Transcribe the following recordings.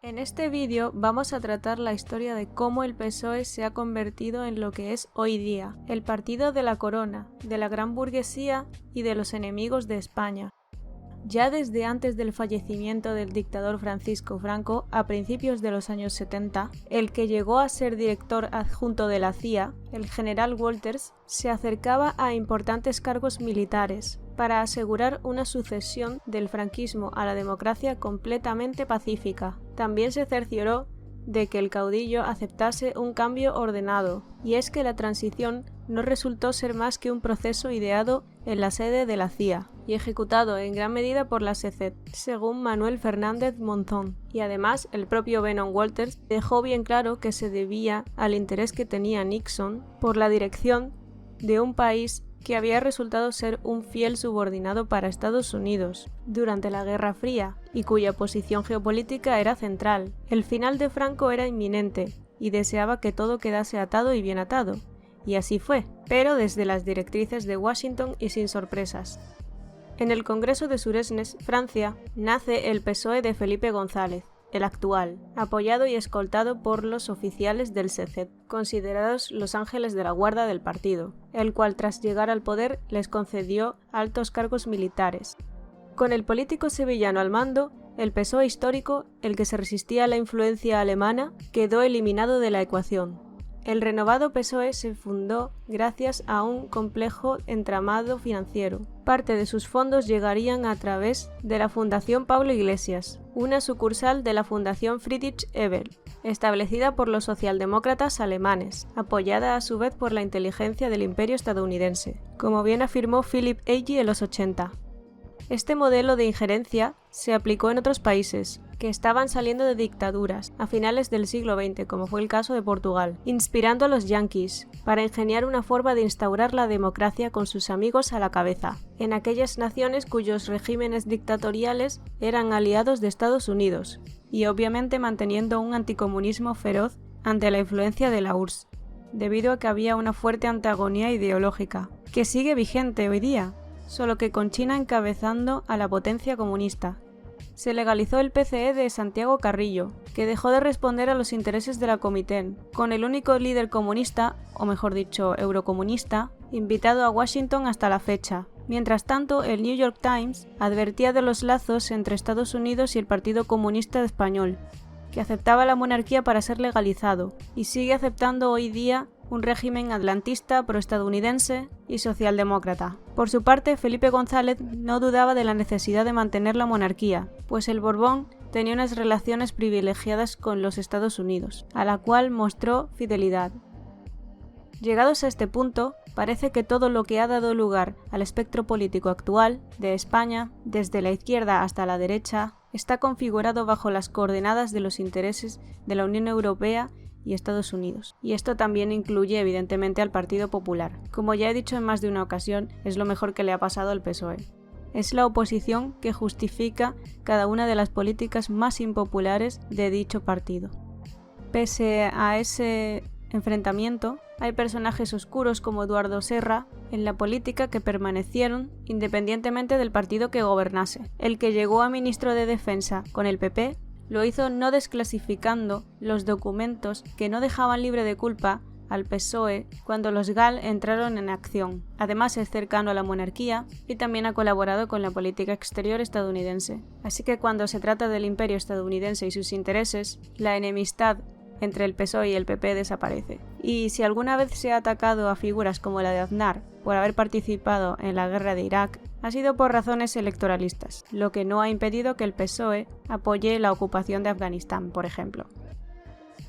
En este vídeo vamos a tratar la historia de cómo el PSOE se ha convertido en lo que es hoy día, el partido de la corona, de la gran burguesía y de los enemigos de España. Ya desde antes del fallecimiento del dictador Francisco Franco, a principios de los años 70, el que llegó a ser director adjunto de la CIA, el general Walters, se acercaba a importantes cargos militares para asegurar una sucesión del franquismo a la democracia completamente pacífica. También se cercioró de que el caudillo aceptase un cambio ordenado, y es que la transición no resultó ser más que un proceso ideado en la sede de la CIA y ejecutado en gran medida por la SECET, según Manuel Fernández Monzón. Y además, el propio Vernon Walters dejó bien claro que se debía al interés que tenía Nixon por la dirección de un país que había resultado ser un fiel subordinado para Estados Unidos durante la Guerra Fría y cuya posición geopolítica era central. El final de Franco era inminente y deseaba que todo quedase atado y bien atado. Y así fue, pero desde las directrices de Washington y sin sorpresas. En el Congreso de Suresnes, Francia, nace el PSOE de Felipe González, el actual, apoyado y escoltado por los oficiales del SECET, considerados los ángeles de la guarda del partido, el cual tras llegar al poder les concedió altos cargos militares. Con el político sevillano al mando, el PSOE histórico, el que se resistía a la influencia alemana, quedó eliminado de la ecuación. El renovado PSOE se fundó gracias a un complejo entramado financiero. Parte de sus fondos llegarían a través de la Fundación Pablo Iglesias, una sucursal de la Fundación Friedrich Ebert, establecida por los socialdemócratas alemanes, apoyada a su vez por la inteligencia del Imperio estadounidense, como bien afirmó Philip Agee en los 80. Este modelo de injerencia se aplicó en otros países que estaban saliendo de dictaduras a finales del siglo XX, como fue el caso de Portugal, inspirando a los yanquis para ingeniar una forma de instaurar la democracia con sus amigos a la cabeza, en aquellas naciones cuyos regímenes dictatoriales eran aliados de Estados Unidos, y obviamente manteniendo un anticomunismo feroz ante la influencia de la URSS, debido a que había una fuerte antagonía ideológica, que sigue vigente hoy día, solo que con China encabezando a la potencia comunista. Se legalizó el PCE de Santiago Carrillo, que dejó de responder a los intereses de la Comintern, con el único líder comunista, o mejor dicho, eurocomunista, invitado a Washington hasta la fecha. Mientras tanto, el New York Times advertía de los lazos entre Estados Unidos y el Partido Comunista Español, que aceptaba la monarquía para ser legalizado, y sigue aceptando hoy día un régimen atlantista, proestadounidense y socialdemócrata. Por su parte, Felipe González no dudaba de la necesidad de mantener la monarquía, pues el Borbón tenía unas relaciones privilegiadas con los Estados Unidos, a la cual mostró fidelidad. Llegados a este punto, parece que todo lo que ha dado lugar al espectro político actual de España, desde la izquierda hasta la derecha, está configurado bajo las coordenadas de los intereses de la Unión Europea y Estados Unidos. Y esto también incluye evidentemente al Partido Popular. Como ya he dicho en más de una ocasión, es lo mejor que le ha pasado al PSOE. Es la oposición que justifica cada una de las políticas más impopulares de dicho partido. Pese a ese enfrentamiento, hay personajes oscuros como Eduardo Serra en la política que permanecieron independientemente del partido que gobernase. El que llegó a ministro de Defensa con el PP lo hizo no desclasificando los documentos que no dejaban libre de culpa al PSOE cuando los GAL entraron en acción. Además es cercano a la monarquía y también ha colaborado con la política exterior estadounidense. Así que cuando se trata del imperio estadounidense y sus intereses, la enemistad entre el PSOE y el PP desaparece. Y si alguna vez se ha atacado a figuras como la de Aznar por haber participado en la guerra de Irak, ha sido por razones electoralistas, lo que no ha impedido que el PSOE apoye la ocupación de Afganistán, por ejemplo.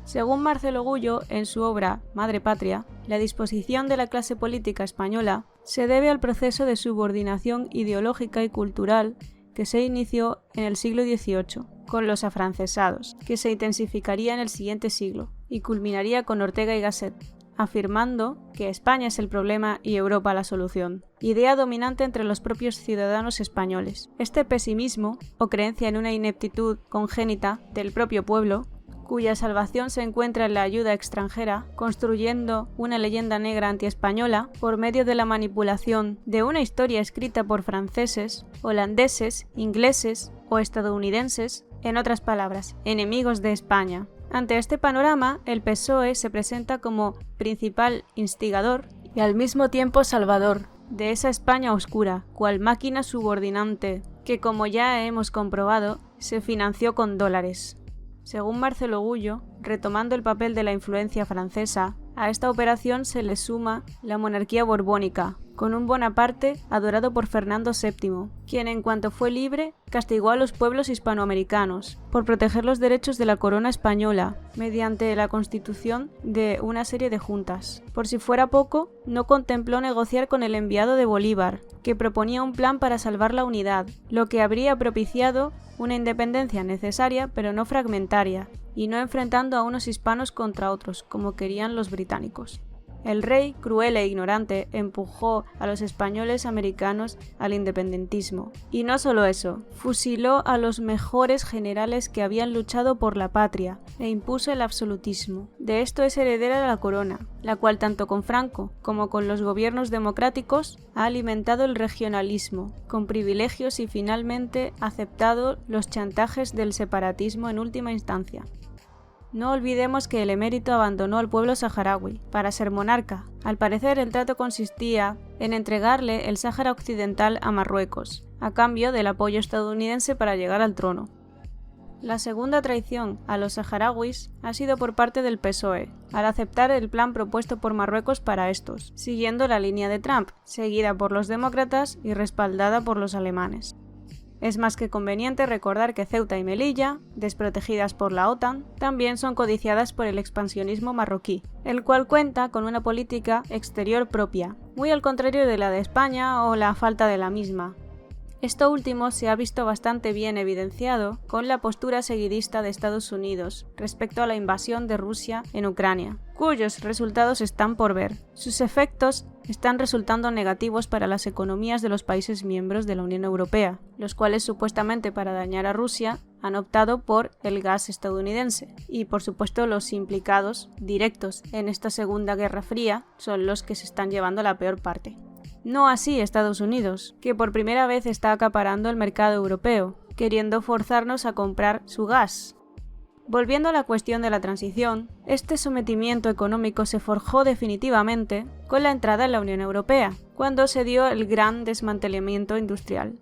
Según Marcelo Gullo, en su obra Madre Patria, la disposición de la clase política española se debe al proceso de subordinación ideológica y cultural que se inició en el siglo XVIII, con los afrancesados, que se intensificaría en el siguiente siglo, y culminaría con Ortega y Gasset, afirmando que España es el problema y Europa la solución, idea dominante entre los propios ciudadanos españoles. Este pesimismo, o creencia en una ineptitud congénita del propio pueblo, cuya salvación se encuentra en la ayuda extranjera, construyendo una leyenda negra antiespañola por medio de la manipulación de una historia escrita por franceses, holandeses, ingleses o estadounidenses, En otras palabras, enemigos de España. Ante este panorama, el PSOE se presenta como principal instigador y al mismo tiempo salvador de esa España oscura, cual máquina subordinante, que como ya hemos comprobado, se financió con dólares. Según Marcelo Gullo, retomando el papel de la influencia francesa, a esta operación se le suma la monarquía borbónica, con un Bonaparte adorado por Fernando VII, quien en cuanto fue libre castigó a los pueblos hispanoamericanos por proteger los derechos de la corona española mediante la constitución de una serie de juntas. Por si fuera poco, no contempló negociar con el enviado de Bolívar, que proponía un plan para salvar la unidad, lo que habría propiciado una independencia necesaria pero no fragmentaria, y no enfrentando a unos hispanos contra otros, como querían los británicos. El rey, cruel e ignorante, empujó a los españoles americanos al independentismo. Y no solo eso, fusiló a los mejores generales que habían luchado por la patria e impuso el absolutismo. De esto es heredera la corona, la cual tanto con Franco como con los gobiernos democráticos ha alimentado el regionalismo, con privilegios y finalmente aceptado los chantajes del separatismo en última instancia. No olvidemos que el emérito abandonó al pueblo saharaui para ser monarca. Al parecer, el trato consistía en entregarle el Sáhara Occidental a Marruecos, a cambio del apoyo estadounidense para llegar al trono. La segunda traición a los saharauis ha sido por parte del PSOE, al aceptar el plan propuesto por Marruecos para estos, siguiendo la línea de Trump, seguida por los demócratas y respaldada por los alemanes. Es más que conveniente recordar que Ceuta y Melilla, desprotegidas por la OTAN, también son codiciadas por el expansionismo marroquí, el cual cuenta con una política exterior propia, muy al contrario de la de España o la falta de la misma. Esto último se ha visto bastante bien evidenciado con la postura seguidista de Estados Unidos respecto a la invasión de Rusia en Ucrania, cuyos resultados están por ver. Sus efectos están resultando negativos para las economías de los países miembros de la Unión Europea, los cuales supuestamente para dañar a Rusia han optado por el gas estadounidense. Y por supuesto los implicados directos en esta Segunda Guerra Fría son los que se están llevando la peor parte. No así Estados Unidos, que por primera vez está acaparando el mercado europeo, queriendo forzarnos a comprar su gas. Volviendo a la cuestión de la transición, este sometimiento económico se forjó definitivamente con la entrada en la Unión Europea, cuando se dio el gran desmantelamiento industrial.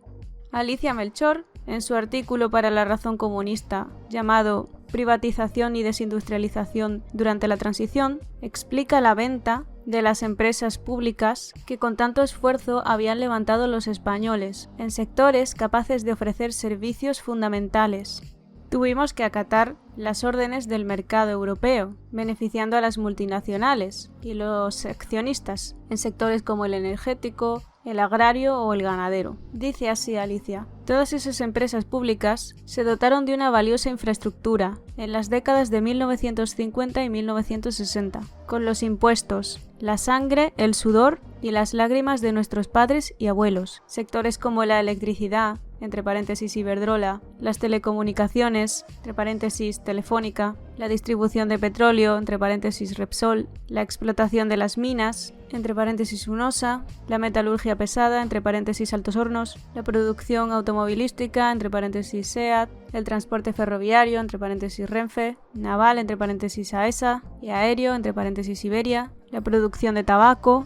Alicia Melchor, en su artículo para La Razón Comunista, llamado Privatización y desindustrialización durante la transición, explica la venta de las empresas públicas que con tanto esfuerzo habían levantado los españoles en sectores capaces de ofrecer servicios fundamentales. Tuvimos que acatar las órdenes del mercado europeo, beneficiando a las multinacionales y los accionistas en sectores como el energético, el agrario o el ganadero. Dice así Alicia: todas esas empresas públicas se dotaron de una valiosa infraestructura en las décadas de 1950 y 1960, con los impuestos, la sangre, el sudor y las lágrimas de nuestros padres y abuelos. Sectores como la electricidad, entre paréntesis Iberdrola, las telecomunicaciones, entre paréntesis Telefónica, la distribución de petróleo, entre paréntesis Repsol, la explotación de las minas, entre paréntesis Unosa, la metalurgia pesada, entre paréntesis Altos Hornos, la producción automovilística, entre paréntesis SEAT, el transporte ferroviario, entre paréntesis Renfe, naval, entre paréntesis AESA, y aéreo, entre paréntesis Iberia, la producción de tabaco,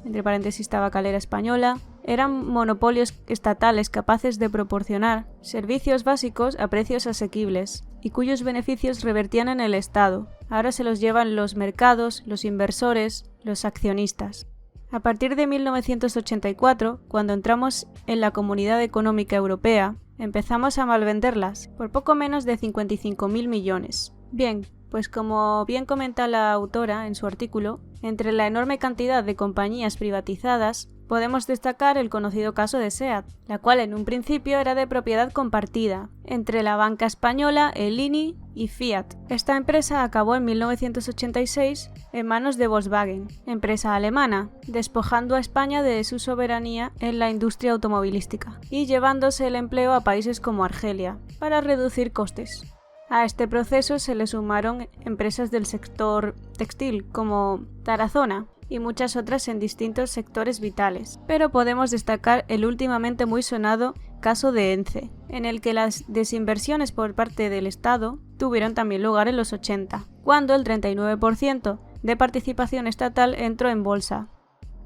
entre paréntesis Tabacalera Española. Eran monopolios estatales capaces de proporcionar servicios básicos a precios asequibles y cuyos beneficios revertían en el Estado. Ahora se los llevan los mercados, los inversores, los accionistas. A partir de 1984, cuando entramos en la Comunidad Económica Europea, empezamos a malvenderlas por poco menos de 55.000 millones. Bien, pues como bien comenta la autora en su artículo, entre la enorme cantidad de compañías privatizadas podemos destacar el conocido caso de SEAT, la cual en un principio era de propiedad compartida entre la banca española, el INI y Fiat. Esta empresa acabó en 1986 en manos de Volkswagen, empresa alemana, despojando a España de su soberanía en la industria automovilística y llevándose el empleo a países como Argelia para reducir costes. A este proceso se le sumaron empresas del sector textil como Tarazona y muchas otras en distintos sectores vitales, pero podemos destacar el últimamente muy sonado caso de ENCE, en el que las desinversiones por parte del Estado tuvieron también lugar en los 80, cuando el 39% de participación estatal entró en bolsa.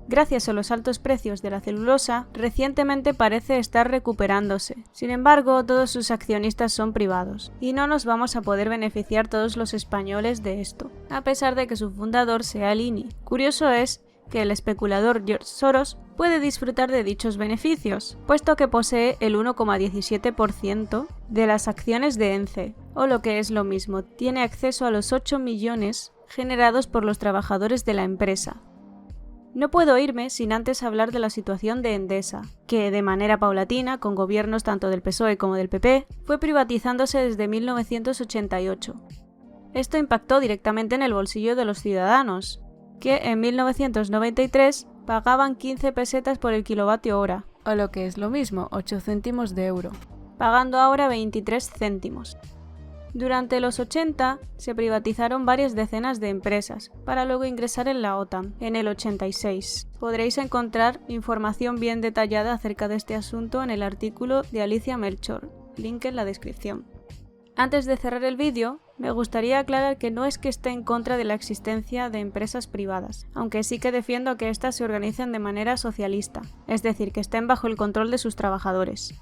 Gracias a los altos precios de la celulosa, recientemente parece estar recuperándose. Sin embargo, todos sus accionistas son privados, y no nos vamos a poder beneficiar todos los españoles de esto, a pesar de que su fundador sea el INI. Curioso es que el especulador George Soros puede disfrutar de dichos beneficios, puesto que posee el 1,17% de las acciones de ENCE, o lo que es lo mismo, tiene acceso a los 8 millones generados por los trabajadores de la empresa. No puedo irme sin antes hablar de la situación de Endesa, que de manera paulatina, con gobiernos tanto del PSOE como del PP, fue privatizándose desde 1988. Esto impactó directamente en el bolsillo de los ciudadanos, que en 1993 pagaban 15 pesetas por el kilovatio hora, o lo que es lo mismo, 8 céntimos de euro, pagando ahora 23 céntimos. Durante los 80 se privatizaron varias decenas de empresas, para luego ingresar en la OTAN, en el 86. Podréis encontrar información bien detallada acerca de este asunto en el artículo de Alicia Melchor, link en la descripción. Antes de cerrar el vídeo, me gustaría aclarar que no es que esté en contra de la existencia de empresas privadas, aunque sí que defiendo que éstas se organicen de manera socialista, es decir, que estén bajo el control de sus trabajadores.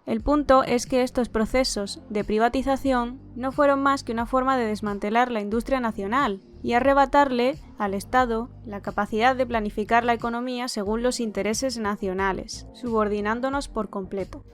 El punto es que estos procesos de privatización no fueron más que una forma de desmantelar la industria nacional y arrebatarle al Estado la capacidad de planificar la economía según los intereses nacionales, subordinándonos por completo.